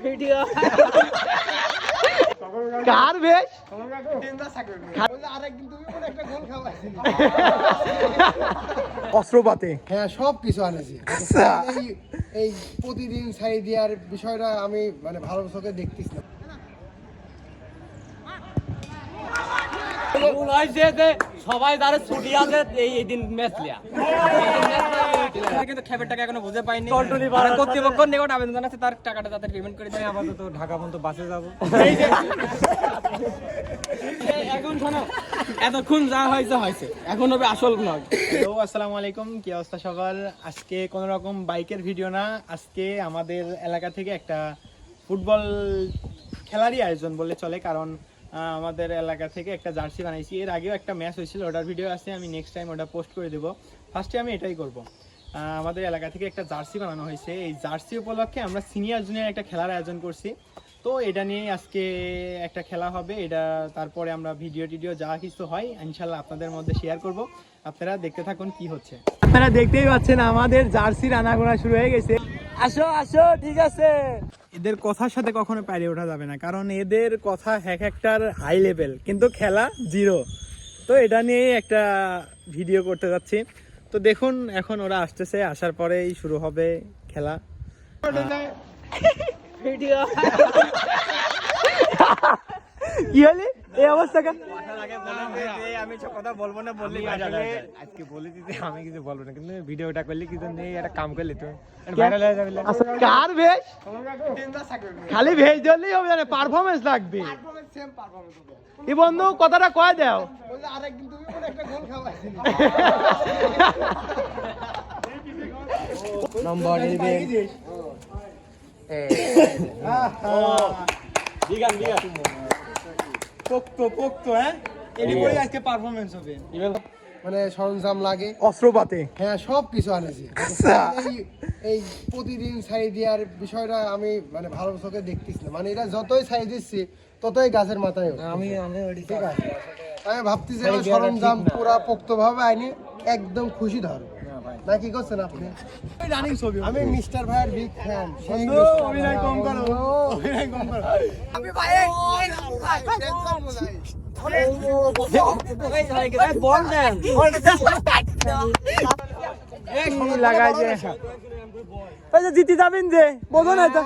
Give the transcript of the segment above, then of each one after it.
Video কার বেশ অস্ত্রপাতে হ্যাঁ সব কিছু আনেছি। এই প্রতিদিন ছাই দেওয়ার বিষয়টা আমি মানে ভালো চোখে দেখতেছি না। সবাই তার ছুটি আছে এই দিন ম্যাচ লিয়া কিন্তু খেপের টাকা এখনো বুঝে পাইনি। কর্তৃপক্ষের নিকট আবেদন জানাচ্ছে তার টাকাটা তাদের পেমেন্ট করে দেয়। আপাতত ঢাকা পর্যন্ত বাসে যাবো। এখন শোনো, এতক্ষণ যা হয়েছে হয়েছে, এখন হবে আসল ব্লগ। হ্যালো, আসসালামু আলাইকুম। কি অবস্থা সবার? আজকে কোনো রকম বাইকের ভিডিও না, আজকে আমাদের এলাকা থেকে একটা ফুটবল খেলারই আয়োজন বলে চলে। কারণ আমাদের এলাকা থেকে একটা জার্সি বানাইছি। এর আগেও একটা ম্যাচ হয়েছিল, ওটার ভিডিও আছে, আমি নেক্সট টাইম ওটা পোস্ট করে দেবো। ফার্স্টে আমি এটাই করব। আমাদের এলাকা থেকে একটা জার্সি বানানো হয়েছে। এই জার্সি উপলক্ষে আমরা সিনিয়র জুনিয়র একটা খেলার আয়োজন করছি। তো এটা নিয়েই আজকে একটা খেলা হবে। এটা তারপরে আমরা ভিডিও যা কিছু হয় ইনশাল্লাহ আপনাদের মধ্যে শেয়ার করব। আপনারা দেখতে থাকুন কি হচ্ছে। আপনারা দেখতেই পাচ্ছেন আমাদের জার্সির আনাগোনা শুরু হয়ে গেছে। আসো আসো, ঠিক আছে। এদের কথার সাথে কখনো পারে ওঠা যাবে না, কারণ এদের কথা এক একটার হাই লেভেল, কিন্তু খেলা জিরো। তো এটা নিয়েই একটা ভিডিও করতে যাচ্ছি। তো দেখুন, এখন ওরা আসতেছে, আসার পরেই শুরু হবে খেলা। ভিডিও কি হলি এই অবস্থা? আমি কথা বলবো না, বললি আজকে বলে দিতে আমি কিছু বলবো না, কিন্তু ভিডিওটা করলে কি জন্য একটা কাম করলি তো কার ভেজ? খালি ভেজ দিলেই হবে না, পারফরমেন্স লাগবে। এই বন্ধু কথাটা কয় দাও। নম্বর পোক্ত হ্যাঁ, এরপরে আজকে পারফরমেন্স হবে। মানে সরঞ্জাম লাগে, অস্ত্রপাতে হ্যাঁ সব কিছু আনেছি। এই প্রতিদিন ছাই দেওয়ার বিষয়টা আমি মানে ভালো চোখে দেখতেছি না। মানে এটা যতই ছাই দিচ্ছি ততই গাছের মাথায় ওঠে। আমি ভাবতেছি আমার সরঞ্জাম পুরা পোক্ত ভাবে আইনি, একদম খুশি ধরো না। কি করছেন আপনি? আমি মিস্টার ভাইয়ের বিগ ফ্যান। অভিনয় কম করো, অভিনয় কম করো। আমি ভাই বল দেন লাগাই যে জিতে যাবেন যে বোঝো না তো।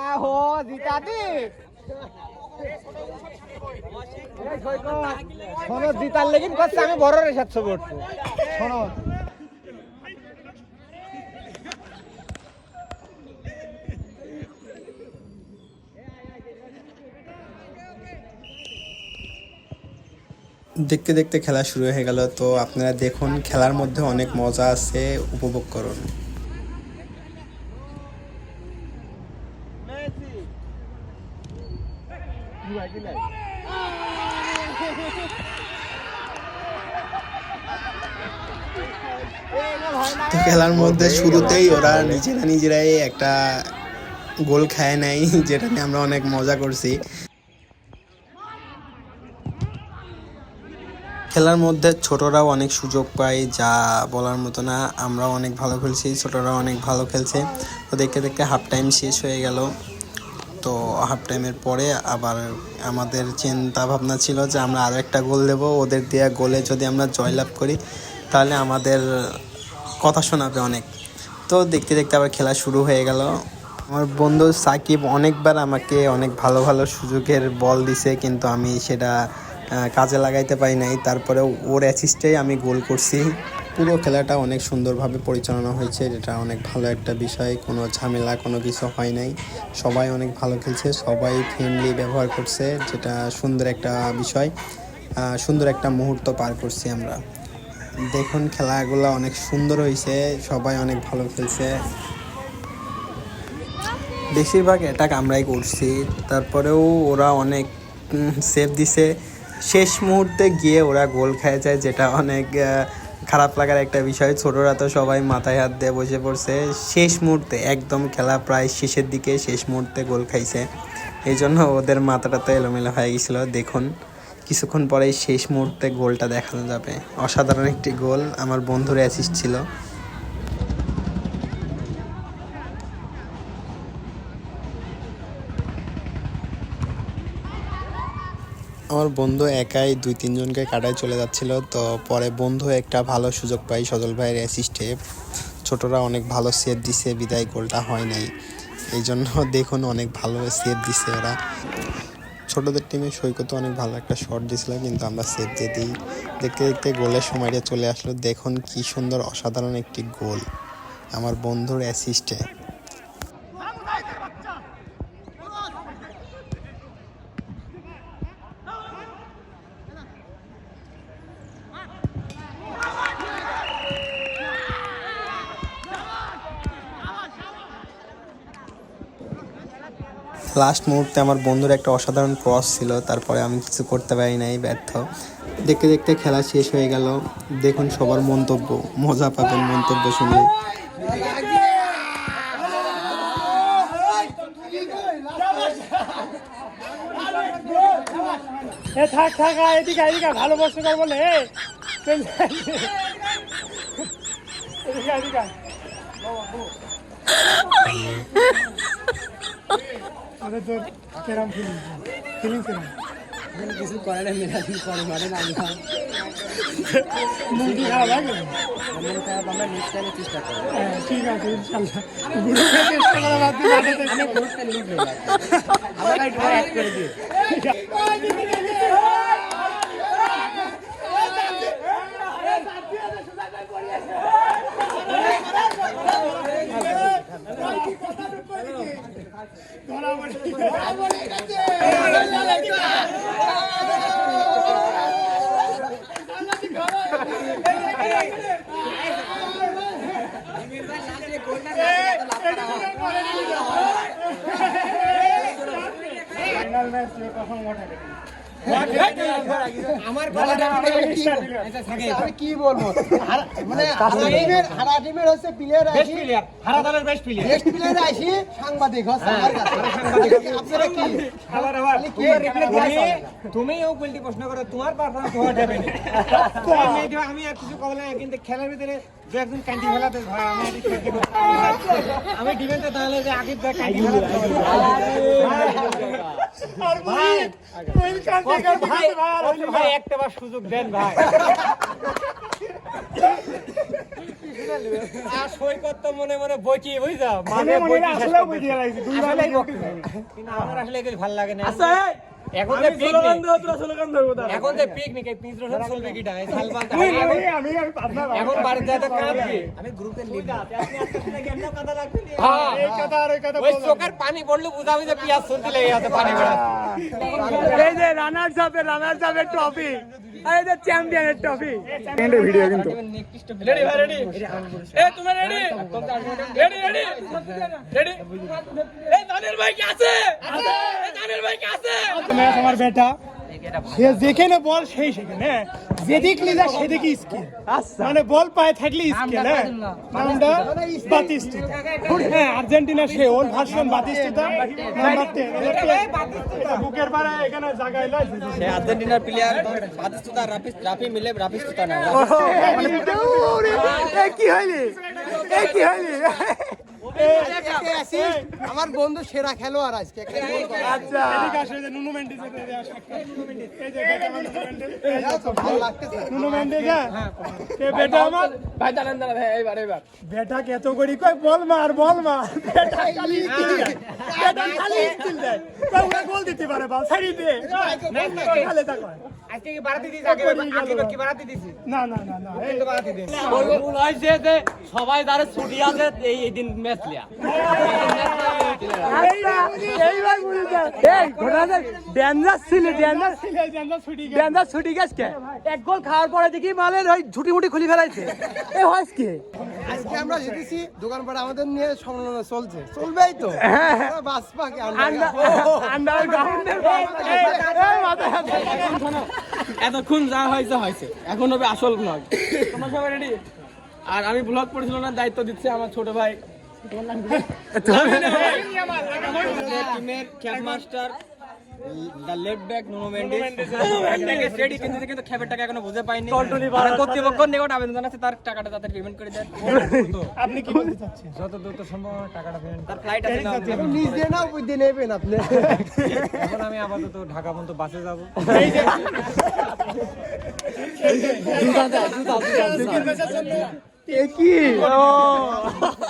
জিতার লেগিন করছে, আমি বড় রে 700 ভোট। শোনো, দেখতে দেখতে খেলা শুরু হয়ে গেল। তো আপনারা দেখুন, খেলার মধ্যে অনেক মজা আছে, উপভোগ করুন। তো খেলার মধ্যে শুরুতেই ওরা নিজেরাই একটা গোল খায় নাই, যেটা নিয়ে আমরা অনেক মজা করছি। খেলার মধ্যে ছোটরাও অনেক সুযোগ পায়, যা বলার মতো না। আমরাও অনেক ভালো খেলছি, ছোটরাও অনেক ভালো খেলছে। তো দেখতে দেখতে হাফ টাইম শেষ হয়ে গেল। তো হাফ টাইমের পরে আবার আমাদের চিন্তা ভাবনা ছিল যে আমরা আরও একটা গোল দেবো। ওদের দেওয়া গোলে যদি আমরা জয়লাভ করি তাহলে আমাদের কথা শোনাবে অনেক। তো দেখতে দেখতে আবার খেলা শুরু হয়ে গেল। আমার বন্ধু সাকিব অনেকবার আমাকে অনেক ভালো ভালো সুযোগের বল দিছে, কিন্তু আমি সেটা কাজে লাগাইতে পারি নাই। তারপরে ওর অ্যাসিস্টেই আমি গোল করছি। পুরো খেলাটা অনেক সুন্দরভাবে পরিচালনা হয়েছে, যেটা অনেক ভালো একটা বিষয়। কোনো ঝামেলা কোনো কিছু হয় নাই, সবাই অনেক ভালো খেলছে, সবাই ফ্রেন্ডলি ব্যবহার করছে, যেটা সুন্দর একটা বিষয়। সুন্দর একটা মুহূর্ত পার করছি আমরা। দেখুন, খেলাগুলো অনেক সুন্দর হয়েছে, সবাই অনেক ভালো খেলছে। বেশিরভাগ অ্যাটাক আমরাই করছি, তারপরেও ওরা অনেক সেভ দিছে। শেষ মুহূর্তে গিয়ে ওরা গোল খেয়ে যায়, যেটা অনেক খারাপ লাগার একটা বিষয়। ছোটরা তো সবাই মাথায় হাত দিয়ে বসে পড়ছে। শেষ মুহূর্তে একদম খেলা প্রায় শেষের দিকে শেষ মুহূর্তে গোল খাইছে, এই জন্য ওদের মাথাটা তো এলোমেলো হয়ে গেছিলো। দেখুন, কিছুক্ষণ পরেই শেষ মুহূর্তে গোলটা দেখানো যাবে। অসাধারণ একটি গোল, আমার বন্ধুর অ্যাসিস্ট ছিল। আমার বন্ধু একাই 2-3 জনকে কাটায় চলে যাচ্ছিল, তো পরে বন্ধু একটা ভালো সুযোগ পাই সজল ভাইয়ের অ্যাসিস্টে। ছোটরা অনেক ভালো সেভ দিছে, বিদায় গোলটা হয় নাই, এই জন্য দেখুন অনেক ভালো সেভ দিছে ওরা। ছোটদের টিমে সৈকতও অনেক ভালো একটা শট দিছিল, কিন্তু আমরা সেভ দিয়ে দিই। দেখতে দেখতে গোলের সময়টা চলে আসলো। দেখুন কি সুন্দর অসাধারণ একটি গোল আমার বন্ধুর অ্যাসিস্টে। লাস্ট মুহূর্তে আমার বন্ধুর একটা অসাধারণ ক্রস ছিল, তারপরে আমি কিছু করতে পারি নাই, ব্যর্থ। দেখতে দেখতে খেলা শেষ হয়ে গেল। দেখুন সবার মন্তব্য, মজা পাবেন মন্তব্য শুনে। থাক থাক, এদিকে এদিকে ভালো বস্তু কর বলে এদিকে তোর কেরাম ফিলিং কিছু করে না, মেলাদিন পরে মারে না মুরগি খাওয়া লাগে। আমরা নেক্সট টাইমে চেষ্টা করবো। ঠিক আছে ইনশাল্লাহ, গ্রুপে চেষ্টা করা বাদ দিয়ে আমি গ্রুপটা লিড হয়ে যাচ্ছি, আমরা একটু অ্যাড করে দিই। ফাইনাল ম্যাচ কখন ওঠে আমার আমি কি বলবো, মানে হারা টিমের হচ্ছে প্লেয়ার আসি, হারা দলের বেস্ট প্লেয়ার বেস্ট প্লেয়ার আসি সাংবাদিক হচ্ছে আমার কাছে। আপনারা কি তুমি ও গোলটি প্রশ্ন করো, তোমার পারফরম্যান্স হওয়া যাবে না। আমি আর কিছু কব না, কিন্তু খেলার ভিতরে দু একজন ক্যান্টি ফেলাতে ভয়, আমি ডিফেন্সে তাহলে যে আগে ক্যান্টি ফেলাতে ভাই একটা বার সুযোগ দেন ভাই। আর সৈকত তো মনে মনে বইটি বুঝছো, মানে আসলেও বুঝিয়ে লাগছে কিন্তু আমার আসলে এগুলো ভালো লাগে না। এখন যে এখন যে পিকনিক এই পিঞ্জরা সব চলবে কিটা এই সালমান আমি এখন বাড়ি যায় তো কাঁদবে। আমি গ্রুপের লিড, আপনি আজকে শুনে কেমন কথা লাগবে? এই কথা আর ওই কথা ওই চোখের পানি পড়লে বুঝাবি যে পিয়াজ চলতে লেগে আছে পানি পড়া। এই যে রানার্স আপের ট্রফি, এই যে চ্যাম্পিয়নের ট্রফি। এন্ডের ভিডিও কিন্তু রেডি ভাই, রেডি এ তুমি রেডি রেডি রেডি রেডি। এই দানের ভাই কি আছে? এই দানের ভাই কি আছে? ম্যাচ আমার বেটা, সে যেখানে বল সেই সেখানে, যেদিকে যা সেদিকে স্কিল, মানে বল পায়ে থাকলে স্কিল। হ্যাঁ, নামটা বাতিস্তুতা। হ্যাঁ, আর্জেন্টিনা সে ওর ভার্সন বাতিস্তুতা। নাম্বার 10 বুকের পারে এখানে জায়গা এলো, সে আর্জেন্টিনার প্লেয়ার বাতিস্তুতা, রাফি মিলে বাতিস্তুতা না। কি হইলি এই কি হইলি? আমার বন্ধু সেরা খেলোয়াড় আজকে। আচ্ছা, এদিকে আসে যে নুনু মেন্ডিস, এই যে ভালো লাগতেছে নুনু মেন্ডিস। হ্যাঁ, কে বেটা আমার ভাই, দাঁড়ান দাঁড়ান, এইবার বেটা কে এত করি কই বল মার বেটা খালি স্কিল দেয়, কই ওরা গোল দিতে পারে, বল ছাড়ি দে খালে তা কয়। আজকে কি বাড়াতে দিছি? আগে কি বাড়াতে দিছি? না না না না, কিন্তু বাড়াতে দিন। ওই ভুল হয়েছে যে সবাই যারা ছুটি আছে এই দিন ম্যাচ লিয়া। এইবার বুঝে এই ঘটনাটা ডেঞ্জার ছিল, ডেঞ্জার ছুটি গেছে। এক গোল খাওয়ার পরে দেখি মালের ওই ঝুটি মুটি খুলি ফেলাইছে। এই হয়েছে কি? আজকে আমরা জিতেছি, দোকানপাট আমাদের নিয়ে সমালোচনা চলবেই তো। বাস পাকে আন্ডারগ্রাউন্ডের এতক্ষণ যা হয়েছে হয়েছে, এখন হবে আসল ব্লগ। তোমার সবাই রেডি? আর আমি ব্লগ পরিচালনার না, দায়িত্ব দিচ্ছে আমার ছোট ভাই। টিমের cap master left back Nuno Mendes ready কিন্তু খেপের টাকা এখনো বুঝে পাইনি আর কর্তৃপক্ষ নিকট আবেদন জানাচ্ছে তার টাকাটা তাদের পেমেন্ট করে দেন। আপনি কি বলতে চাচ্ছেন? যত দ্রুত সম্ভব টাকাটা পেমেন্ট তার ফ্লাইট আছে না নিজ দিয়ে না উপর দিয়ে নেবেন আপনি। এখন আমি আপাতত ঢাকা পর্যন্ত বাসে যাব।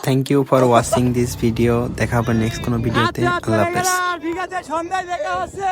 Thank you for watching this video. দেখা হবে নেক্সট কোনো ভিডিওতে। আল্লাহ হাফেজ। ঠিক আছে, সন্ধ্যায় দেখা হচ্ছে।